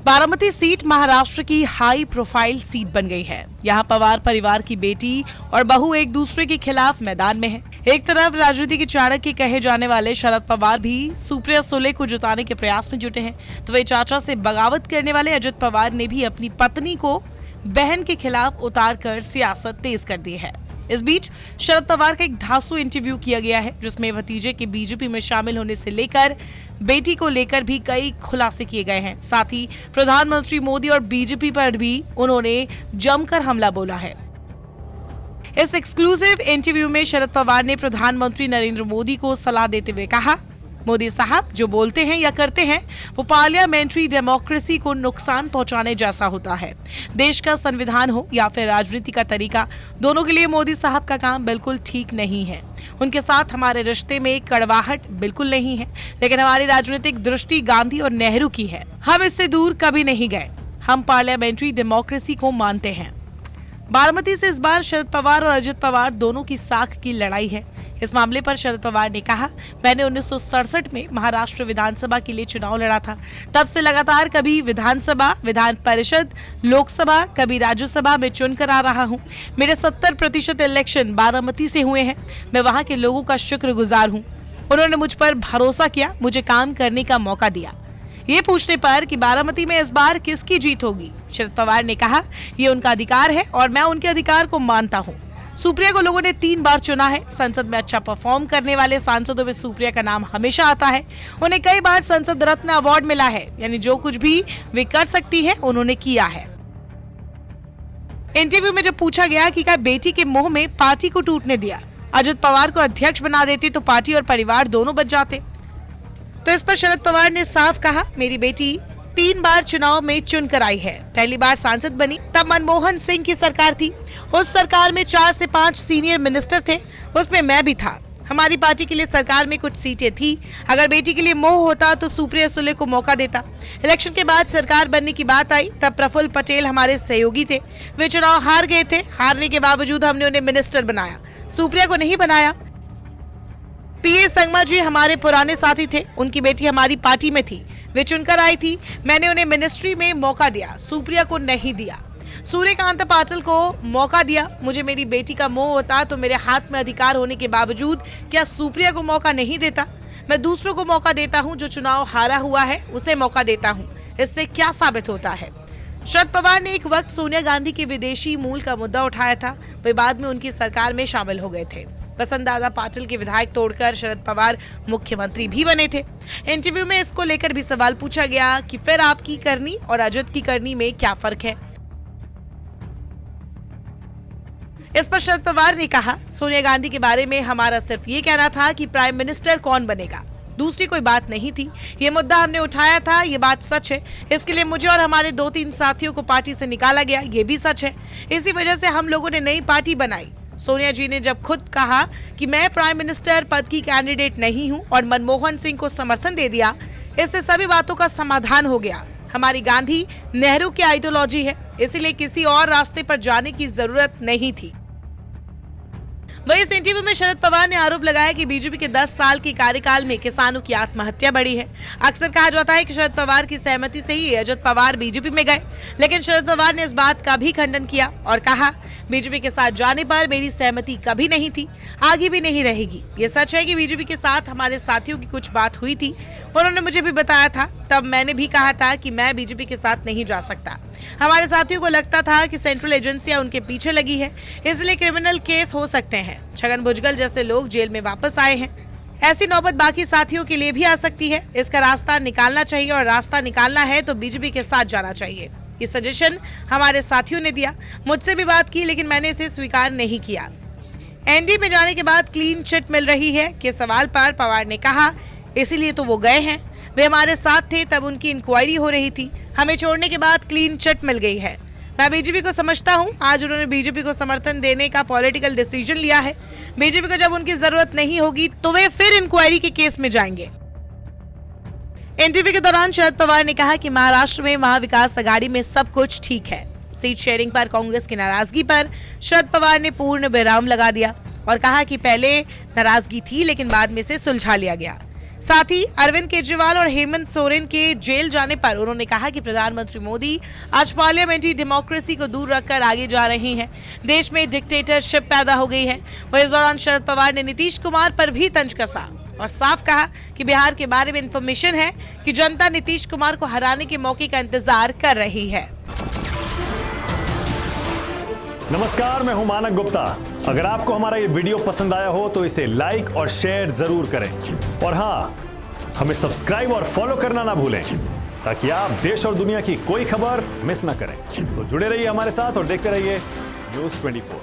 Baramati seat Maharashtra की high profile seat बन गई है। यहाँ पवार परिवार की बेटी और बहू एक दूसरे के खिलाफ मैदान में है। एक तरफ राजनीति के चाणक्य कहे जाने वाले शरद पवार भी सुप्रिया सुले को जिताने के प्रयास में जुटे हैं, तो वे चाचा से बगावत करने वाले अजित पवार ने भी अपनी पत्नी को बहन के खिलाफ उतारकर सियासत तेज कर दी है। इस बीच शरद पवार का एक धांसू इंटरव्यू किया गया है, जिसमें भतीजे के बीजेपी में शामिल होने से लेकर बेटी को लेकर भी कई खुलासे किए गए हैं। साथ ही प्रधानमंत्री मोदी और बीजेपी पर भी उन्होंने जमकर हमला बोला है। इस एक्सक्लूसिव इंटरव्यू में शरद पवार ने प्रधानमंत्री नरेंद्र मोदी को सलाह देते हुए कहा, मोदी साहब जो बोलते हैं या करते हैं वो पार्लियामेंट्री डेमोक्रेसी को नुकसान पहुंचाने जैसा होता है। देश का संविधान हो या फिर राजनीति का तरीका, दोनों के लिए मोदी साहब का काम बिल्कुल ठीक नहीं है। उनके साथ हमारे रिश्ते में कड़वाहट बिल्कुल नहीं है, लेकिन हमारी राजनीतिक दृष्टि गांधी और नेहरू की है। हम इससे दूर कभी नहीं गए। हम पार्लियामेंट्री डेमोक्रेसी को मानते हैं। बारामती से इस बार शरद पवार और अजित पवार दोनों की साख की लड़ाई है। इस मामले पर शरद पवार ने कहा, मैंने 1967 में महाराष्ट्र विधानसभा के लिए चुनाव लड़ा था। तब से लगातार कभी विधानसभा, विधान परिषद, लोकसभा, कभी राज्यसभा में चुनकर आ रहा हूं। मेरे 70% इलेक्शन बारामती से हुए हैं। मैं वहां के लोगों का शुक्रगुजार हूं। उन्होंने मुझ पर भरोसा किया, मुझे काम करने का मौका दिया। ये पूछने पर कि बारामती में इस बार किसकी जीत होगी, शरद पवार ने कहा, ये उनका अधिकार है और मैं उनके अधिकार को मानता हूँ। सुप्रिया को लोगों ने 3 बार चुना है। संसद में अच्छा परफॉर्म करने वाले सांसदों में सुप्रिया का नाम हमेशा आता है। उन्हें कई बार संसद रत्न अवार्ड मिला है, यानी जो कुछ भी वे कर सकती है उन्होंने किया है। इंटरव्यू में जब पूछा गया कि क्या बेटी के मुंह में पार्टी को टूटने दिया, अजित पवार को अध्यक्ष बना देती तो पार्टी और परिवार दोनों बच जाते, तो इस पर शरद पवार ने साफ कहा, मेरी बेटी 3 बार चुनाव में चुनकर आई है। पहली बार सांसद बनी तब मनमोहन सिंह की सरकार थी। उस सरकार में 4 से 5 सीनियर मिनिस्टर थे, उसमें मैं भी था। हमारी पार्टी के लिए सरकार में कुछ सीटें थी। अगर बेटी के लिए मोह होता तो सुप्रिया सुले को मौका देता। इलेक्शन के बाद सरकार बनने की बात आई तब प्रफुल्ल पटेल हमारे सहयोगी थे। वे चुनाव हार गए थे। हारने के बावजूद हमने उन्हें मिनिस्टर बनाया, सुप्रिया को नहीं बनाया। पीए संगमा जी हमारे पुराने साथी थे। उनकी बेटी हमारी पार्टी में थी, वे चुनकर आई थी। मैंने उन्हें मिनिस्ट्री में मौका दिया, सुप्रिया को नहीं दिया। सूर्यकांत पाटिल को मौका दिया। मुझे मेरी बेटी का मोह होता तो मेरे हाथ में अधिकार होने के बावजूद क्या सुप्रिया को मौका नहीं देता? मैं दूसरों को मौका देता हूं, जो चुनाव हारा हुआ है उसे मौका देता हूं। इससे क्या साबित होता है? शरद पवार ने एक वक्त सोनिया गांधी के विदेशी मूल का मुद्दा उठाया था। वे बाद में उनकी सरकार में शामिल हो गए थे। बसंत दादा पाटिल के विधायक तोड़कर शरद पवार मुख्यमंत्री भी बने थे। इंटरव्यू में इसको लेकर भी सवाल पूछा गया कि फिर आपकी करनी और अजित की करनी में क्या फर्क है। इस पर शरद पवार ने कहा, सोनिया गांधी के बारे में हमारा सिर्फ ये कहना था कि प्राइम मिनिस्टर कौन बनेगा, दूसरी कोई बात नहीं थी। ये मुद्दा हमने उठाया था, ये बात सच है। इसके लिए मुझे और हमारे 2-3 साथियों को पार्टी से निकाला गया, ये भी सच है। इसी वजह से हम लोगों ने नई पार्टी बनाई। सोनिया जी ने जब खुद कहा कि मैं प्राइम मिनिस्टर पद की कैंडिडेट नहीं हूं और मनमोहन सिंह को समर्थन दे दिया, इससे सभी बातों का समाधान हो गया। हमारी गांधी नेहरू की आइडियोलॉजी है, इसलिए किसी और रास्ते पर जाने की जरूरत नहीं थी। वहीं इस इंटरव्यू में शरद पवार ने आरोप लगाया कि बीजेपी के 10 साल के कार्यकाल में किसानों की आत्महत्या बढ़ी है। अक्सर कहा जाता है कि शरद पवार की सहमति से ही अजित पवार बीजेपी में गए, लेकिन शरद पवार ने इस बात का भी खंडन किया और कहा, बीजेपी के साथ जाने पर मेरी सहमति कभी नहीं थी, आगे भी नहीं रहेगी। ये सच है कि बीजेपी के साथ हमारे साथियों की कुछ बात हुई थी, उन्होंने मुझे भी बताया था। तब मैंने भी कहा था कि मैं बीजेपी के साथ नहीं जा सकता। हमारे साथियों को लगता था कि सेंट्रल एजेंसियां उनके पीछे लगी है, इसलिए क्रिमिनल केस हो सकते हैं। छगन भुजबल जैसे लोग जेल में वापस आए हैं, ऐसी नौबत बाकी साथियों के लिए भी आ सकती है। इसका रास्ता निकालना चाहिए और रास्ता निकालना है तो बीजेपी के साथ जाना चाहिए। ये सजेशन हमारे साथियों ने दिया, मुझसे भी बात की, लेकिन मैंने इसे स्वीकार नहीं किया। एनडीए में जाने के बाद क्लीन चिट मिल रही है के सवाल पर पवार ने कहा, इसीलिए तो वो गए हैं। वे हमारे साथ थे तब उनकी इंक्वायरी हो रही थी, हमें छोड़ने के बाद क्लीन चिट मिल गई है। मैं बीजेपी को समझता हूं। आज उन्होंने बीजेपी को समर्थन देने का पॉलिटिकल डिसीजन लिया है। बीजेपी को जब उनकी जरूरत नहीं होगी तो वे फिर इंक्वायरी के केस में जाएंगे। इंटरव्यू के दौरान शरद पवार ने कहा कि महाराष्ट्र में महाविकास आघाड़ी में सब कुछ ठीक है। सीट शेयरिंग पर कांग्रेस की नाराजगी पर शरद पवार ने पूर्ण विराम लगा दिया और कहा कि पहले नाराजगी थी लेकिन बाद में से सुलझा लिया गया। साथ ही अरविंद केजरीवाल और हेमंत सोरेन के जेल जाने पर उन्होंने कहा कि प्रधानमंत्री मोदी आज पार्लियामेंट्री डेमोक्रेसी को दूर रखकर आगे जा रही हैं। देश में डिक्टेटरशिप पैदा हो गई है। वह इस दौरान शरद पवार ने नीतीश कुमार पर भी तंज कसा और साफ कहा कि बिहार के बारे में इंफॉर्मेशन है कि जनता नीतीश कुमार को हराने के मौके का इंतजार कर रही है। नमस्कार, मैं हूं मानक गुप्ता। अगर आपको हमारा ये वीडियो पसंद आया हो तो इसे लाइक और शेयर जरूर करें और हाँ, हमें सब्सक्राइब और फॉलो करना ना भूलें ताकि आप देश और दुनिया की कोई खबर मिस ना करें। तो जुड़े रहिए हमारे साथ और देखते रहिए न्यूज़ 24।